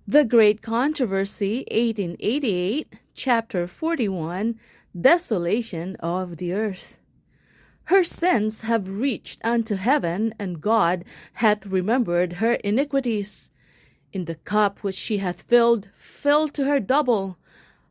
The Great Controversy, 1888, Chapter 41, Desolation of the Earth. Her sins have reached unto heaven, and God hath remembered her iniquities. In the cup which she hath filled to her double.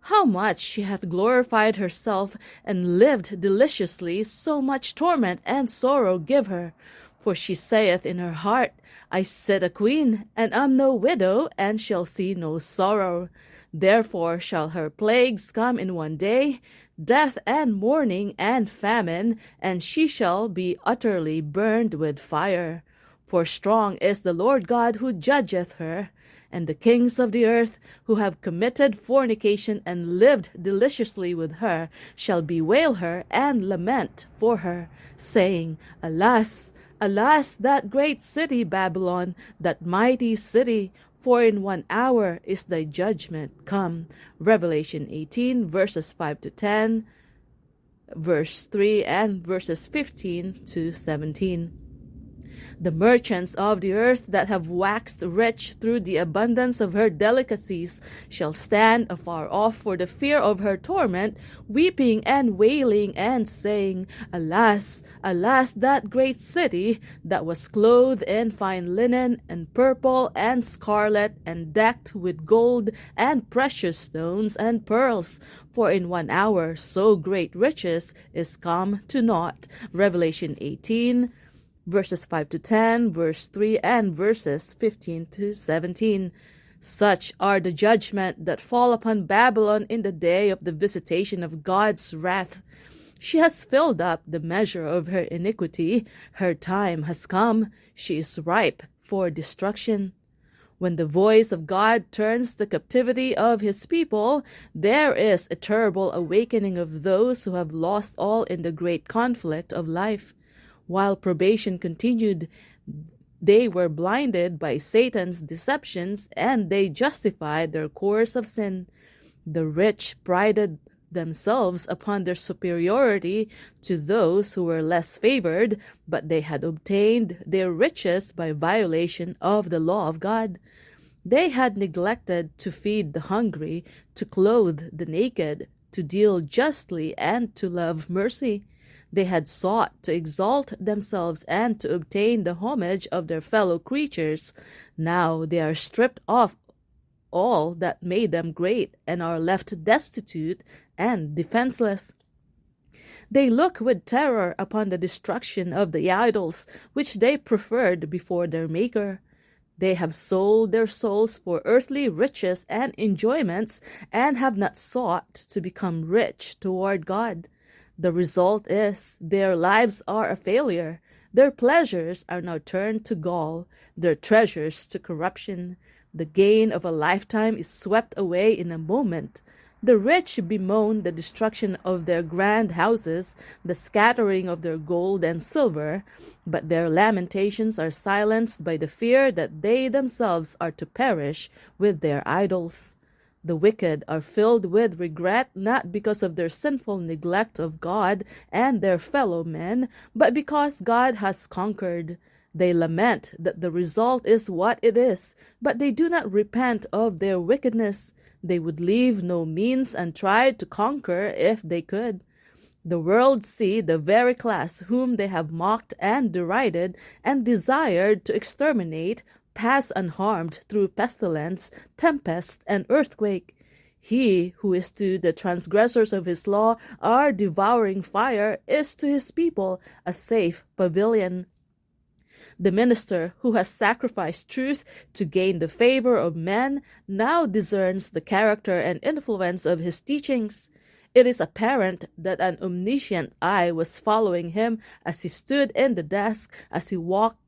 How much she hath glorified herself, and lived deliciously, so much torment and sorrow give her. For she saith in her heart, I sit a queen, and am no widow, and shall see no sorrow. Therefore shall her plagues come in one day, death and mourning and famine, and she shall be utterly burned with fire. For strong is the Lord God who judgeth her, and the kings of the earth who have committed fornication and lived deliciously with her shall bewail her and lament for her, saying, Alas, alas, that great city Babylon, that mighty city, for in 1 hour is thy judgment come. Revelation 18, verses 5 to 10, verse 3, and verses 15 to 17. The merchants of the earth that have waxed rich through the abundance of her delicacies shall stand afar off for the fear of her torment, weeping and wailing and saying, Alas, alas, that great city that was clothed in fine linen and purple and scarlet and decked with gold and precious stones and pearls. For in 1 hour so great riches is come to naught. Revelation 18, verses 5 to 10, verse 3, and verses 15 to 17. Such are the judgment that fall upon Babylon in the day of the visitation of God's wrath. She has filled up the measure of her iniquity. Her time has come. She is ripe for destruction. When the voice of God turns the captivity of his people, there is a terrible awakening of those who have lost all in the great conflict of life. While probation continued, they were blinded by Satan's deceptions, and they justified their course of sin. The rich prided themselves upon their superiority to those who were less favored, but they had obtained their riches by violation of the law of God. They had neglected to feed the hungry, to clothe the naked, to deal justly, and to love mercy. They had sought to exalt themselves and to obtain the homage of their fellow creatures. Now they are stripped of all that made them great and are left destitute and defenseless. They look with terror upon the destruction of the idols which they preferred before their Maker. They have sold their souls for earthly riches and enjoyments, and have not sought to become rich toward God. The result is their lives are a failure. Their pleasures are now turned to gall, their treasures to corruption. The gain of a lifetime is swept away in a moment. The rich bemoan the destruction of their grand houses, the scattering of their gold and silver, but their lamentations are silenced by the fear that they themselves are to perish with their idols. The wicked are filled with regret, not because of their sinful neglect of God and their fellow men, but because God has conquered. They lament that the result is what it is, but they do not repent of their wickedness. They would leave no means untried to conquer if they could. The world see the very class whom they have mocked and derided and desired to exterminate pass unharmed through pestilence, tempest, and earthquake. He who is to the transgressors of his law a devouring fire is to his people a safe pavilion. The minister who has sacrificed truth to gain the favor of men now discerns the character and influence of his teachings. It is apparent that an omniscient eye was following him as he stood in the desk, as he walked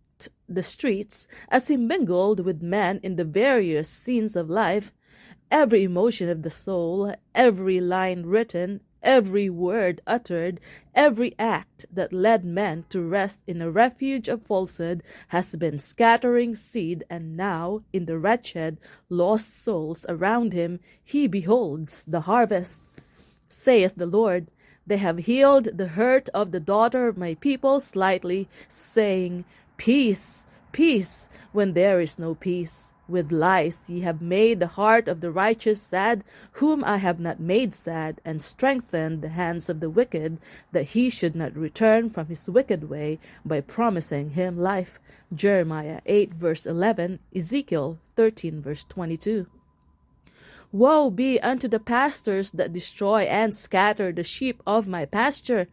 the streets, as he mingled with men in the various scenes of life. Every emotion of the soul, every line written, every word uttered, every act that led men to rest in a refuge of falsehood has been scattering seed, and now, in the wretched, lost souls around him, he beholds the harvest. Saith the Lord, They have healed the hurt of the daughter of my people slightly, saying, Peace, Peace when there is no peace. With lies ye have made the heart of the righteous sad, whom I have not made sad, and strengthened the hands of the wicked, that he should not return from his wicked way, by promising him life. Jeremiah 8 verse 11, Ezekiel 13 verse 22. Woe be unto the pastors that destroy and scatter the sheep of my pasture.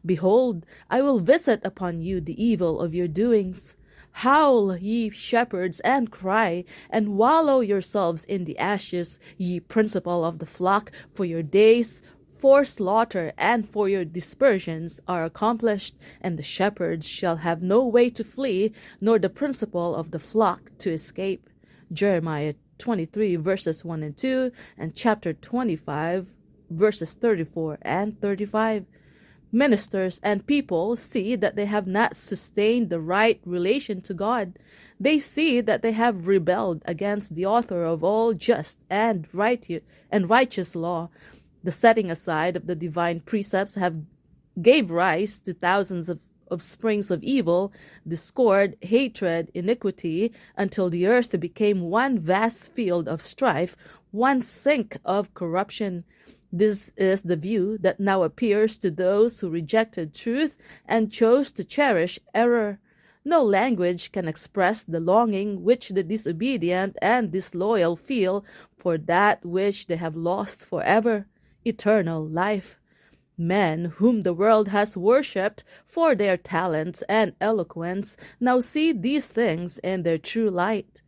Behold, I will visit upon you the evil of your doings. Howl, ye shepherds, and cry, and wallow yourselves in the ashes, ye principal of the flock, for your days for slaughter and for your dispersions are accomplished, and the shepherds shall have no way to flee, nor the principal of the flock to escape. Jeremiah 23 verses 1 and 2, and chapter 25 verses 34 and 35. Ministers and people see that they have not sustained the right relation to God. They see that they have rebelled against the author of all just and righteous law. The setting aside of the divine precepts have gave rise to thousands of springs of evil, discord, hatred, iniquity, until the earth became one vast field of strife, one sink of corruption. This is the view that now appears to those who rejected truth and chose to cherish error. No language can express the longing which the disobedient and disloyal feel for that which they have lost forever, eternal life. Men whom the world has worshipped for their talents and eloquence now see these things in their true light.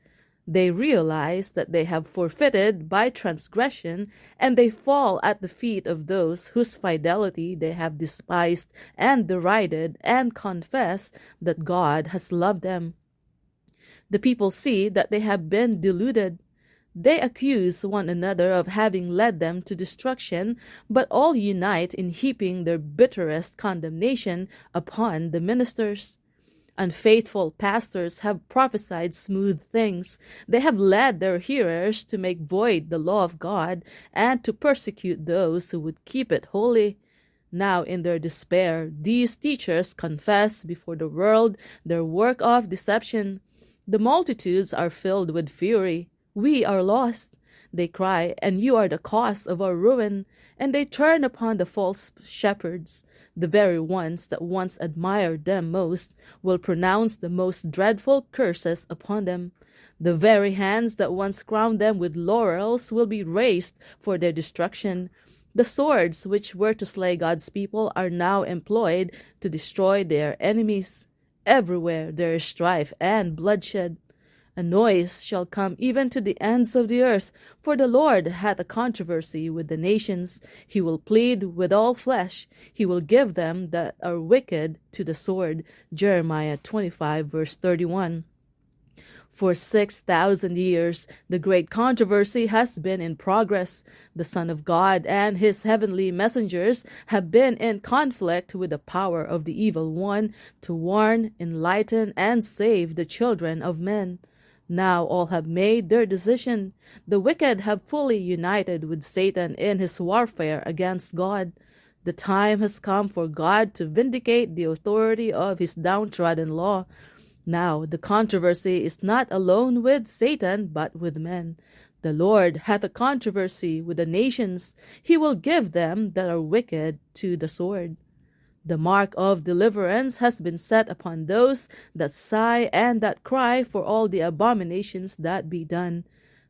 They realize that they have forfeited by transgression, and they fall at the feet of those whose fidelity they have despised and derided, and confess that God has loved them. The people see that they have been deluded. They accuse one another of having led them to destruction, but all unite in heaping their bitterest condemnation upon the ministers. Unfaithful pastors have prophesied smooth things. They have led their hearers to make void the law of God and to persecute those who would keep it holy. Now, in their despair, these teachers confess before the world their work of deception. The multitudes are filled with fury. We are lost, they cry, and you are the cause of our ruin. And they turn upon the false shepherds. The very ones that once admired them most will pronounce the most dreadful curses upon them. The very hands that once crowned them with laurels will be raised for their destruction. The swords which were to slay God's people are now employed to destroy their enemies. Everywhere there is strife and bloodshed. A noise shall come even to the ends of the earth, for the Lord hath a controversy with the nations. He will plead with all flesh. He will give them that are wicked to the sword. Jeremiah 25 verse 31. For 6,000 years, the great controversy has been in progress. The Son of God and his heavenly messengers have been in conflict with the power of the evil one to warn, enlighten, and save the children of men. Now all have made their decision. The wicked have fully united with Satan in his warfare against God. The time has come for God to vindicate the authority of his downtrodden law. Now the controversy is not alone with Satan, but with men. The Lord hath a controversy with the nations. He will give them that are wicked to the sword. The mark of deliverance has been set upon those that sigh and that cry for all the abominations that be done.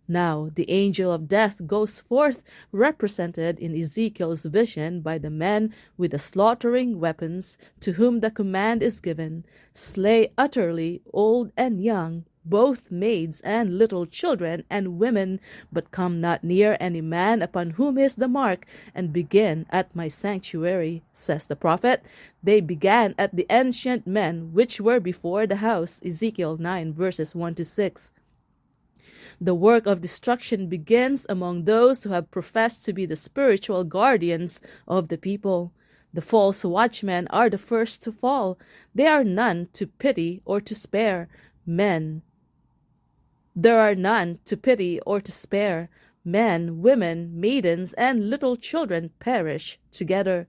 Now the angel of death goes forth, represented in Ezekiel's vision by the men with the slaughtering weapons, to whom the command is given, slay utterly old and young, both maids and little children and women, but come not near any man upon whom is the mark, and begin at my sanctuary, says the prophet. They began at the ancient men which were before the house, Ezekiel 9 verses 1 to 6. The work of destruction begins among those who have professed to be the spiritual guardians of the people. The false watchmen are the first to fall. There are none to pity or to spare. There are none to pity or to spare. Men, women, maidens, and little children perish together.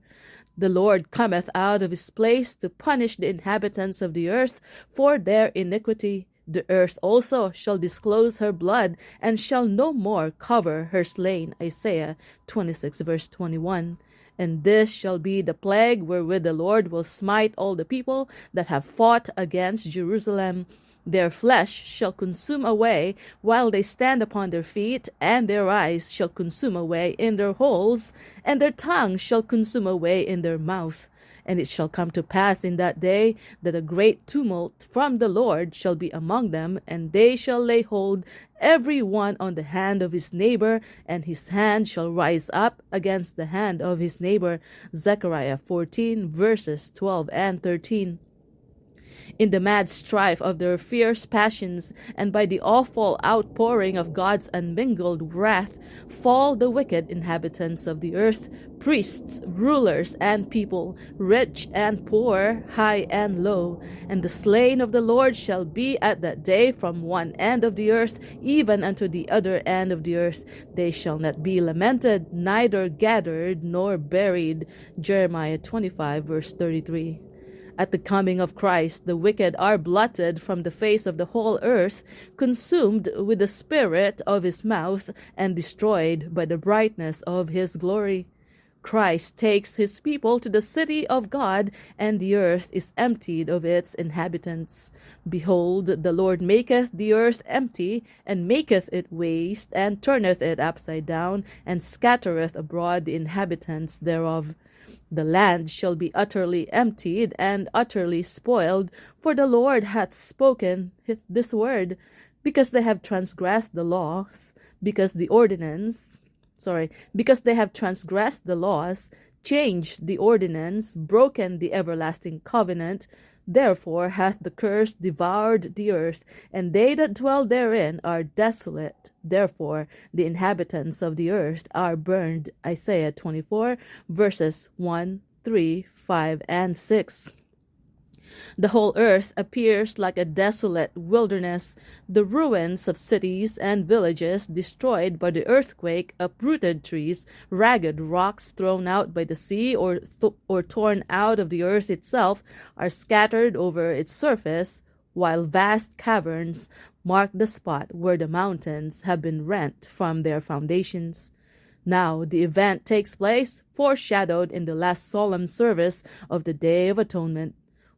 The Lord cometh out of his place to punish the inhabitants of the earth for their iniquity. The earth also shall disclose her blood, and shall no more cover her slain. Isaiah 26 verse 21. And this shall be the plague wherewith the Lord will smite all the people that have fought against Jerusalem. Their flesh shall consume away while they stand upon their feet, and their eyes shall consume away in their holes, and their tongue shall consume away in their mouth. And it shall come to pass in that day that a great tumult from the Lord shall be among them, and they shall lay hold every one on the hand of his neighbor, and his hand shall rise up against the hand of his neighbor. Zechariah 14 verses 12 and 13. In the mad strife of their fierce passions, and by the awful outpouring of God's unmingled wrath, fall the wicked inhabitants of the earth, priests, rulers, and people, rich and poor, high and low. And the slain of the Lord shall be at that day from one end of the earth even unto the other end of the earth. They shall not be lamented, neither gathered nor buried. Jeremiah 25 verse 33. At the coming of Christ, the wicked are blotted from the face of the whole earth, consumed with the spirit of his mouth, and destroyed by the brightness of his glory. Christ takes his people to the city of God, and the earth is emptied of its inhabitants. Behold, the Lord maketh the earth empty, and maketh it waste, and turneth it upside down, and scattereth abroad the inhabitants thereof. The land shall be utterly emptied and utterly spoiled, for the Lord hath spoken this word, because they have transgressed the laws, because they have transgressed the laws, changed the ordinance, broken the everlasting covenant. Therefore hath the curse devoured the earth, and they that dwell therein are desolate. Therefore the inhabitants of the earth are burned. Isaiah 24 verses 1, 3, 5, and 6. The whole earth appears like a desolate wilderness, the ruins of cities and villages destroyed by the earthquake, uprooted trees, ragged rocks thrown out by the sea or torn out of the earth itself are scattered over its surface, while vast caverns mark the spot where the mountains have been rent from their foundations. Now the event takes place, foreshadowed in the last solemn service of the Day of Atonement,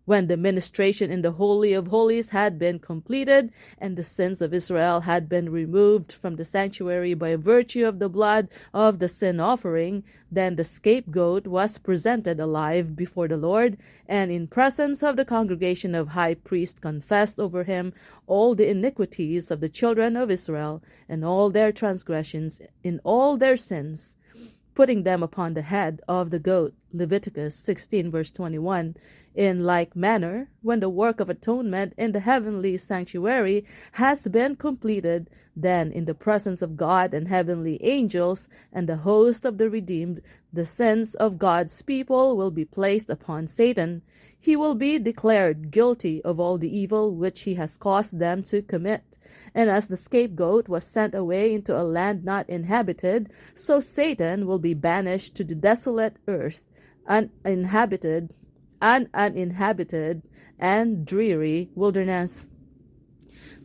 when the ministration in the Holy of Holies had been completed, and the sins of Israel had been removed from the sanctuary by virtue of the blood of the sin offering. Then the scapegoat was presented alive before the Lord, and in presence of the congregation of high priests confessed over him all the iniquities of the children of Israel, and all their transgressions in all their sins, putting them upon the head of the goat. Leviticus 16 verse 21. In like manner, when the work of atonement in the heavenly sanctuary has been completed, then in the presence of God and heavenly angels and the host of the redeemed, the sins of God's people will be placed upon Satan. He will be declared guilty of all the evil which he has caused them to commit. And as the scapegoat was sent away into a land not inhabited, so Satan will be banished to the desolate earth, uninhabited and dreary wilderness.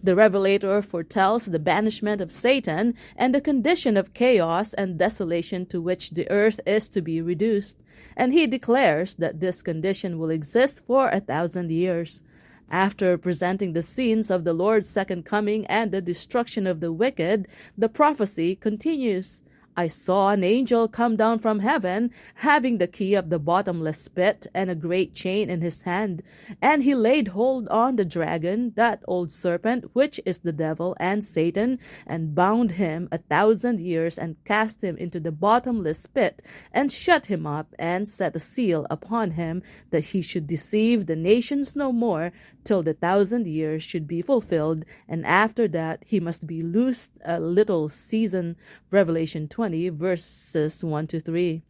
The Revelator foretells the banishment of Satan and the condition of chaos and desolation to which the earth is to be reduced, and he declares that this condition will exist for 1,000 years. After presenting the scenes of the Lord's second coming and the destruction of the wicked, the prophecy continues. I saw an angel come down from heaven, having the key of the bottomless pit and a great chain in his hand. And he laid hold on the dragon, that old serpent, which is the devil and Satan, and bound him 1,000 years, and cast him into the bottomless pit, and shut him up, and set a seal upon him, that he should deceive the nations no more, till the 1,000 years should be fulfilled, and after that he must be loosed a little season. Revelation 20 verses 1 to 3.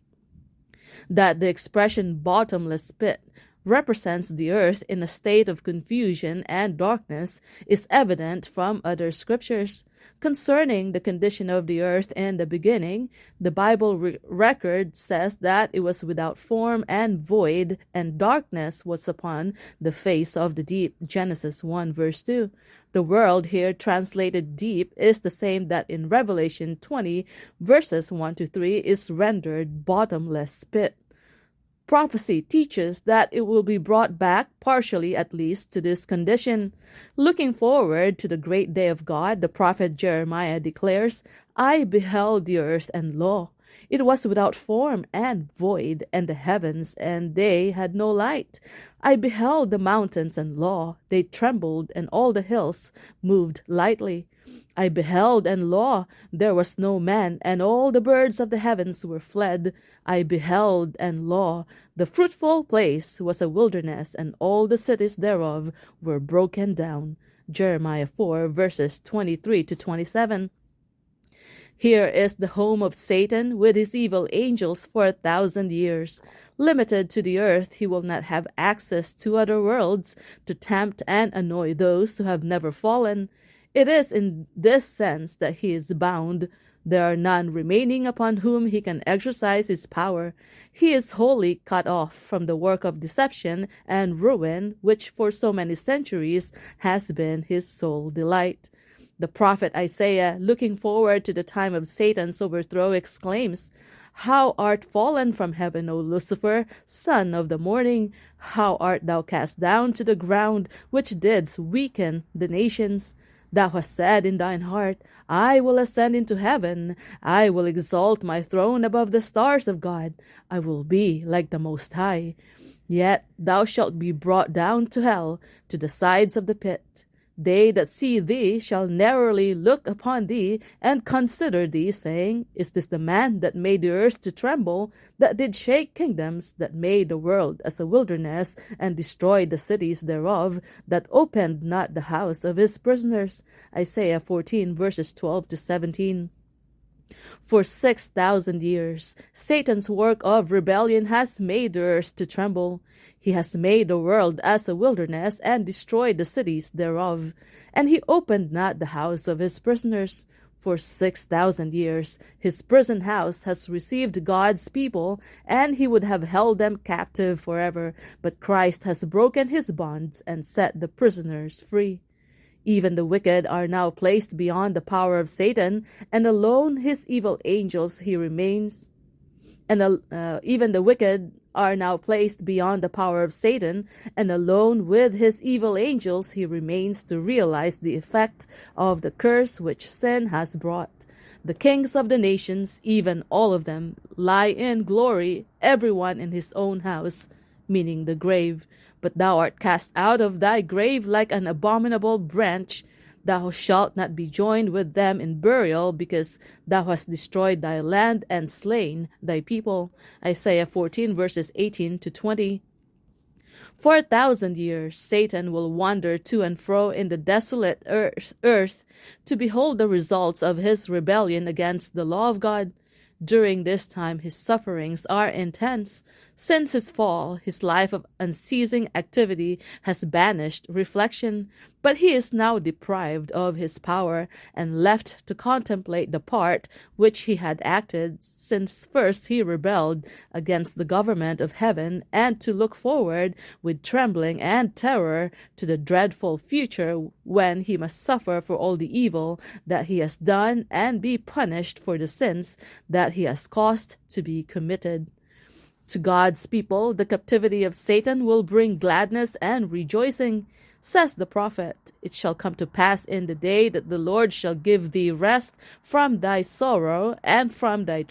That the expression bottomless pit represents the earth in a state of confusion and darkness is evident from other scriptures. Concerning the condition of the earth in the beginning, the Bible record says that it was without form and void, and darkness was upon the face of the deep. Genesis 1 verse 2. The world here translated deep is the same that in Revelation 20 verses 1 to 3 is rendered bottomless pit. Prophecy teaches that it will be brought back, partially at least, to this condition. Looking forward to the great day of God, the prophet Jeremiah declares, I beheld the earth, and lo, it was without form and void, and the heavens, and they had no light. I beheld the mountains, and lo, they trembled, and all the hills moved lightly. I beheld, and lo, there was no man, and all the birds of the heavens were fled. I beheld, and lo, the fruitful place was a wilderness, and all the cities thereof were broken down. Jeremiah 4 verses 23 to 27. Here is the home of Satan with his evil angels for 1,000 years. Limited to the earth, he will not have access to other worlds to tempt and annoy those who have never fallen. It is in this sense that he is bound. There are none remaining upon whom he can exercise his power. He is wholly cut off from the work of deception and ruin, which for so many centuries has been his sole delight. The prophet Isaiah, looking forward to the time of Satan's overthrow, exclaims, How art fallen from heaven, O Lucifer, son of the morning! How art thou cast down to the ground, which didst weaken the nations? Thou hast said in thine heart, I will ascend into heaven. I will exalt my throne above the stars of God. I will be like the Most High. Yet thou shalt be brought down to hell, to the sides of the pit. They that see thee shall narrowly look upon thee, and consider thee, saying, Is this the man that made the earth to tremble, that did shake kingdoms, that made the world as a wilderness, and destroyed the cities thereof, that opened not the house of his prisoners? Isaiah 14 verses 12 to 17. For 6,000 years, Satan's work of rebellion has made the earth to tremble. He has made the world as a wilderness and destroyed the cities thereof. And he opened not the house of his prisoners. For 6,000 years, his prison house has received God's people, and he would have held them captive forever. But Christ has broken his bonds and set the prisoners free. Even the wicked are now placed beyond the power of Satan, and alone his evil angels he remains. Even the wicked are now placed beyond the power of Satan, and alone with his evil angels he remains to realize the effect of the curse which sin has brought. The kings of the nations, even all of them, lie in glory, everyone in his own house, meaning the grave. But thou art cast out of thy grave like an abominable branch. Thou shalt not be joined with them in burial, because thou hast destroyed thy land and slain thy people. Isaiah 14 verses 18 to 20. For 1,000 years, Satan will wander to and fro in the desolate earth to behold the results of his rebellion against the law of God. During this time, his sufferings are intense. Since his fall, his life of unceasing activity has banished reflection, but he is now deprived of his power and left to contemplate the part which he had acted since first he rebelled against the government of heaven, and to look forward with trembling and terror to the dreadful future when he must suffer for all the evil that he has done and be punished for the sins that he has caused to be committed. To God's people, the captivity of Satan will bring gladness and rejoicing. Says the prophet, It shall come to pass in the day that the Lord shall give thee rest from thy sorrow, and from thy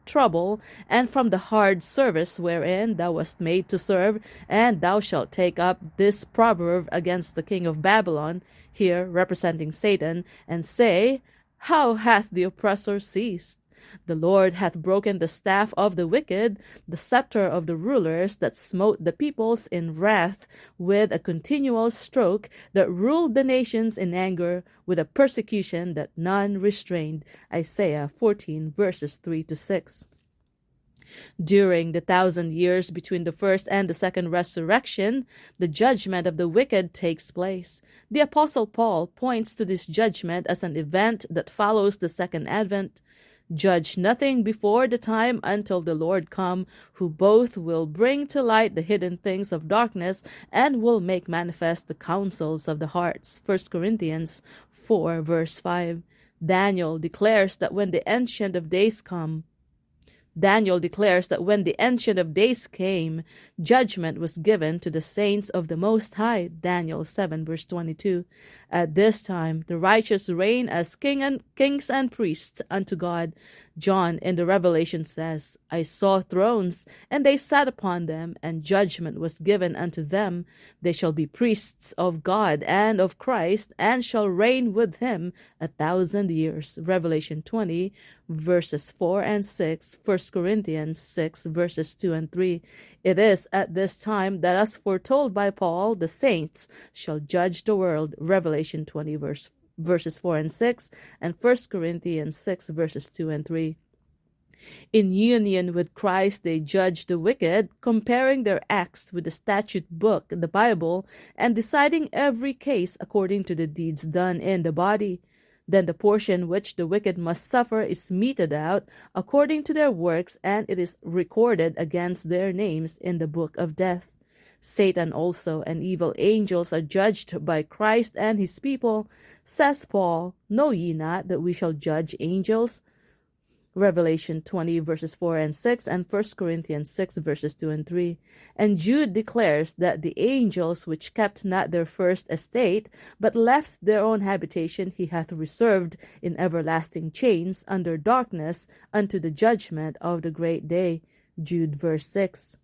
trouble, and from the hard service wherein thou wast made to serve, and thou shalt take up this proverb against the king of Babylon, here representing Satan, and say, How hath the oppressor ceased? The Lord hath broken the staff of the wicked, the scepter of the rulers that smote the peoples in wrath, with a continual stroke that ruled the nations in anger, with a persecution that none restrained. Isaiah 14 verses 3 to 6. During the 1,000 years between the first and the second resurrection, the judgment of the wicked takes place. The Apostle Paul points to this judgment as an event that follows the second advent. Judge nothing before the time until the Lord come, who both will bring to light the hidden things of darkness and will make manifest the counsels of the hearts. 1 Corinthians 4 verse 5. Daniel declares that when the Ancient of Days came, judgment was given to the saints of the Most High. Daniel 7 verse 22. At this time, the righteous reign as kings and priests unto God. John in the Revelation says, I saw thrones, and they sat upon them, and judgment was given unto them. They shall be priests of God and of Christ, and shall reign with him 1,000 years. Revelation 20 verses 4 and 6, 1 Corinthians 6 verses 2 and 3. It is at this time that, as foretold by Paul, the saints shall judge the world. Revelation 20 verses 4 and 6, and 1 Corinthians 6 verses 2 and 3. In union with Christ, they judge the wicked, comparing their acts with the statute book, the Bible, and deciding every case according to the deeds done in the body. Then the portion which the wicked must suffer is meted out according to their works, and it is recorded against their names in the book of death. Satan also and evil angels are judged by Christ and his people. Says Paul, Know ye not that we shall judge angels? Revelation 20 verses 4 and 6, and 1 Corinthians 6 verses 2 and 3. And Jude declares that the angels which kept not their first estate, but left their own habitation, he hath reserved in everlasting chains under darkness unto the judgment of the great day. Jude verse 6.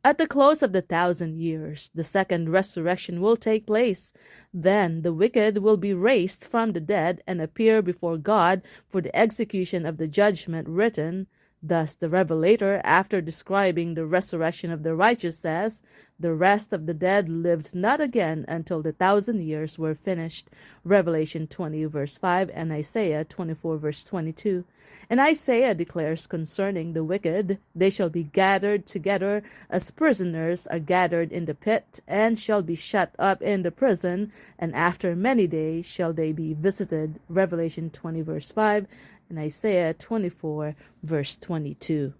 At the close of the 1,000 years, the second resurrection will take place. Then the wicked will be raised from the dead and appear before God for the execution of the judgment written. Thus the Revelator, after describing the resurrection of the righteous, says, The rest of the dead lived not again until the 1,000 years were finished. Revelation 20 verse 5 and Isaiah 24 verse 22. And Isaiah declares concerning the wicked, They shall be gathered together as prisoners are gathered in the pit, and shall be shut up in the prison, and after many days shall they be visited. Revelation 20 verse 5 and Isaiah 24 verse 22.